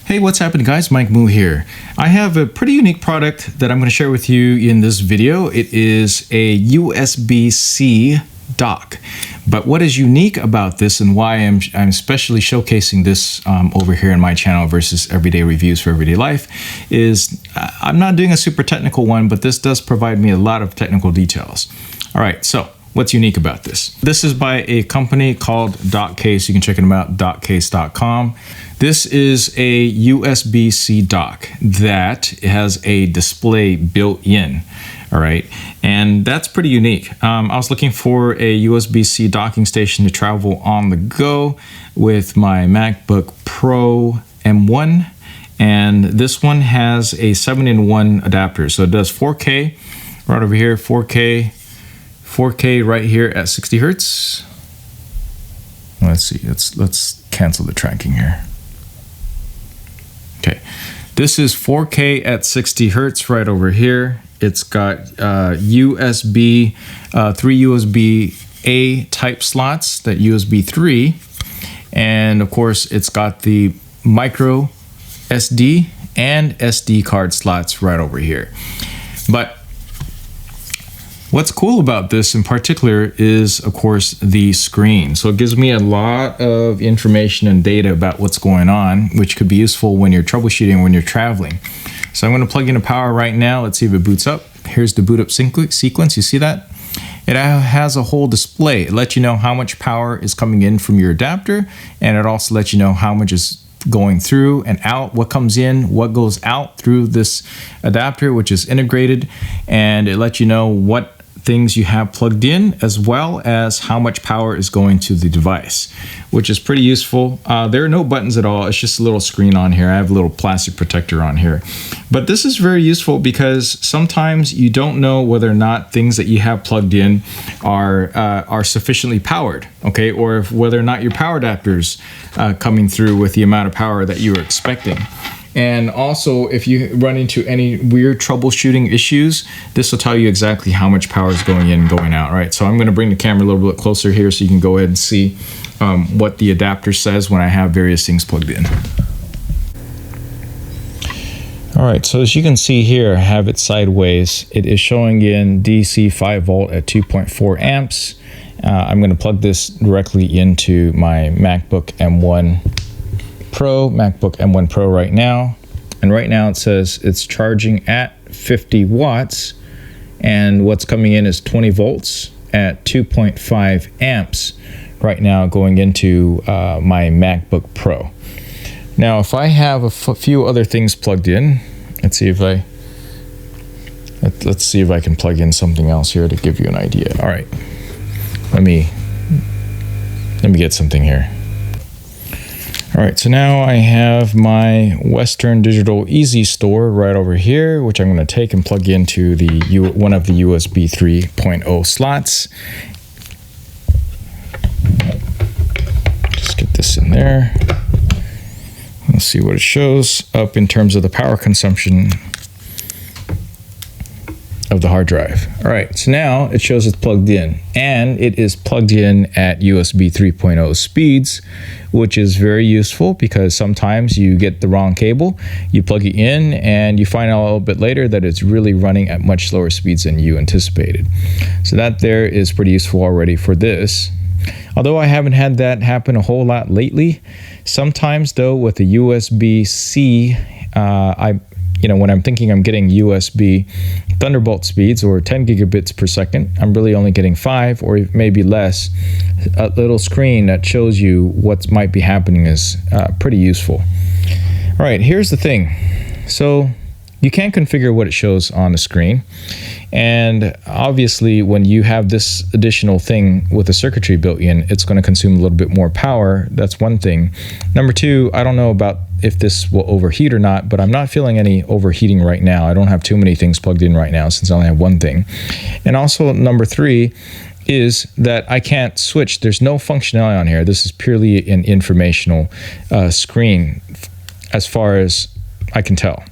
Hey, what's happening, guys? Mike Moo here. I have a pretty unique product that I'm going to share with you in this video. It is a USB-C dock. But what is unique about this and why I'm especially showcasing this over here in my channel versus everyday reviews for everyday life is I'm not doing a super technical one, but this does provide me a lot of technical details. All right, so what's unique about this? This is by a company called Dockcase. You can check them out, dockcase.com. This is a USB-C dock that has a display built in. All right, and that's pretty unique. I was looking for a USB-C docking station to travel on the go with my MacBook Pro M1, and this one has a 7-in-1 adapter. So it does 4K right over here, 4K right here at 60 hertz. Let's see, let's cancel the tracking here. Okay, this is 4K at 60 hertz right over here. It's got USB, 3 USB-A type slots, that USB 3, and of course it's got the micro SD and SD card slots right over here. But what's cool about this in particular is, of course, the screen. So it gives me a lot of information and data about what's going on, which could be useful when you're troubleshooting, when you're traveling. So I'm going to plug in a power right now. Let's see if it boots up. Here's the boot up sequence. You see that? It has a whole display. It lets you know how much power is coming in from your adapter, and it also lets you know how much is going through and out, what comes in, what goes out through this adapter, which is integrated, and it lets you know what things you have plugged in, as well as how much power is going to the device, which is pretty useful. There are no buttons at all. It's just a little screen on here. I have a little plastic protector on here. But this is very useful because sometimes you don't know whether or not things that you have plugged in are sufficiently powered, okay? Or if whether or not your power adapter's coming through with the amount of power that you were expecting. And also, if you run into any weird troubleshooting issues, this will tell you exactly how much power is going in and going out. All right, so I'm going to bring the camera a little bit closer here so you can go ahead and see what the adapter says when I have various things plugged in. All right, so as you can see here, I have it sideways. It is showing in DC 5 volt at 2.4 amps. I'm going to plug this directly into my MacBook M1 Pro right now, and right now it says it's charging at 50 watts, and what's coming in is 20 volts at 2.5 amps right now going into my MacBook Pro. Now if I have a few other things plugged in, let's see if I can plug in something else here to give you an idea. All right, let me get something here. All right, so now I have my Western Digital Easy Store right over here, which I'm going to take and plug into the one of the USB 3.0 slots. Just get this in there. Let's see what it shows up in terms of the power consumption of the hard drive. All right, so now it shows it's plugged in, and it is plugged in at USB 3.0 speeds, which is very useful because sometimes you get the wrong cable, you plug it in, and you find out a little bit later that it's really running at much slower speeds than you anticipated. So that there is pretty useful already for this. Although I haven't had that happen a whole lot lately, sometimes though with the USB-C, when I'm thinking I'm getting USB Thunderbolt speeds or 10 gigabits per second, I'm really only getting 5 or maybe less. A little screen that shows you what might be happening is pretty useful. All right, here's the thing. So you can't configure what it shows on the screen. And obviously, when you have this additional thing with the circuitry built in, it's going to consume a little bit more power. That's one thing. Number two, I don't know about if this will overheat or not, but I'm not feeling any overheating right now. I don't have too many things plugged in right now since I only have one thing. And also, number three is that I can't switch. There's no functionality on here. This is purely an informational screen as far as I can tell.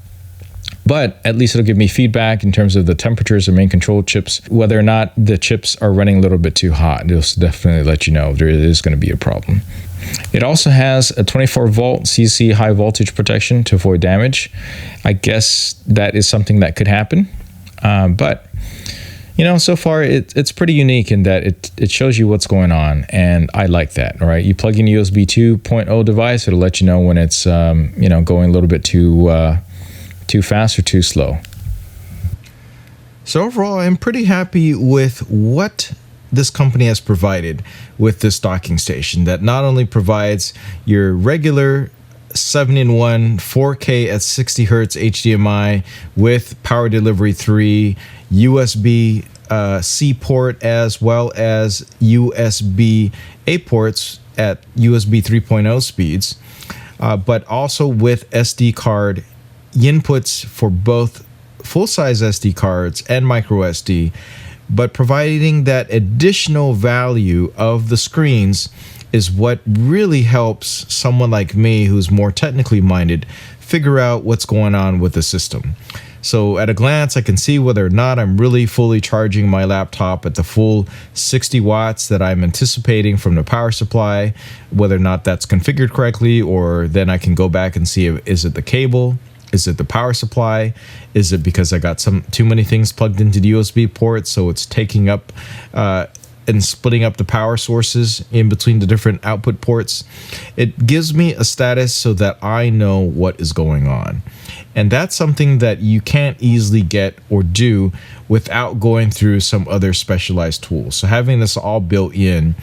But at least it'll give me feedback in terms of the temperatures of main control chips, whether or not the chips are running a little bit too hot. It'll definitely let you know if there is going to be a problem. It also has a 24 volt CC high voltage protection to avoid damage. I guess that is something that could happen, but you know, so far it's pretty unique in that it shows you what's going on, and I like that. All right, you plug in USB 2.0 device, it'll let you know when it's you know, going a little bit too fast or too slow. So overall, I'm pretty happy with what this company has provided with this docking station, that not only provides your regular 7-in-1 4K at 60 Hz HDMI with power delivery 3, USB C port, as well as USB A ports at USB 3.0 speeds, but also with SD card inputs for both full-size SD cards and micro SD, but providing that additional value of the screens is what really helps someone like me who's more technically minded figure out what's going on with the system. So at a glance, I can see whether or not I'm really fully charging my laptop at the full 60 watts that I'm anticipating from the power supply, whether or not that's configured correctly, or then I can go back and see, is it the cable? Is it the power supply? Is it because I got too many things plugged into the USB port, so it's taking up and splitting up the power sources in between the different output ports? It gives me a status so that I know what is going on. And that's something that you can't easily get or do without going through some other specialized tools. So having this all built in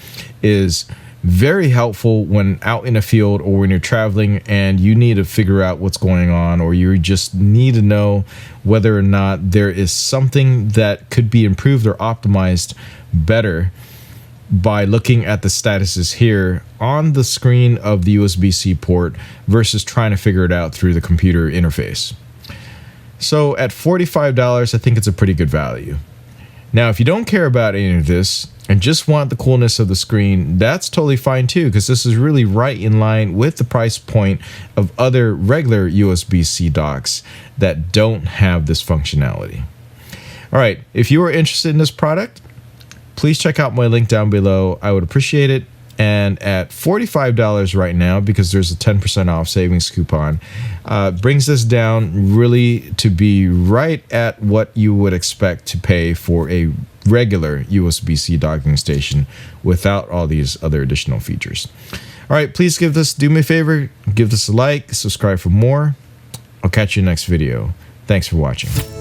is very helpful when out in a field or when you're traveling and you need to figure out what's going on, or you just need to know whether or not there is something that could be improved or optimized better by looking at the statuses here on the screen of the USB-C port versus trying to figure it out through the computer interface. So at $45, I think it's a pretty good value. Now, if you don't care about any of this and just want the coolness of the screen, that's totally fine too, because this is really right in line with the price point of other regular USB-C docks that don't have this functionality. All right, if you are interested in this product, please check out my link down below. I would appreciate it. And at $45 right now, because there's a 10% off savings coupon, brings this down really to be right at what you would expect to pay for a regular USB-C docking station without all these other additional features. All right, please do me a favor, give this a like, subscribe for more. I'll catch you next video. Thanks for watching.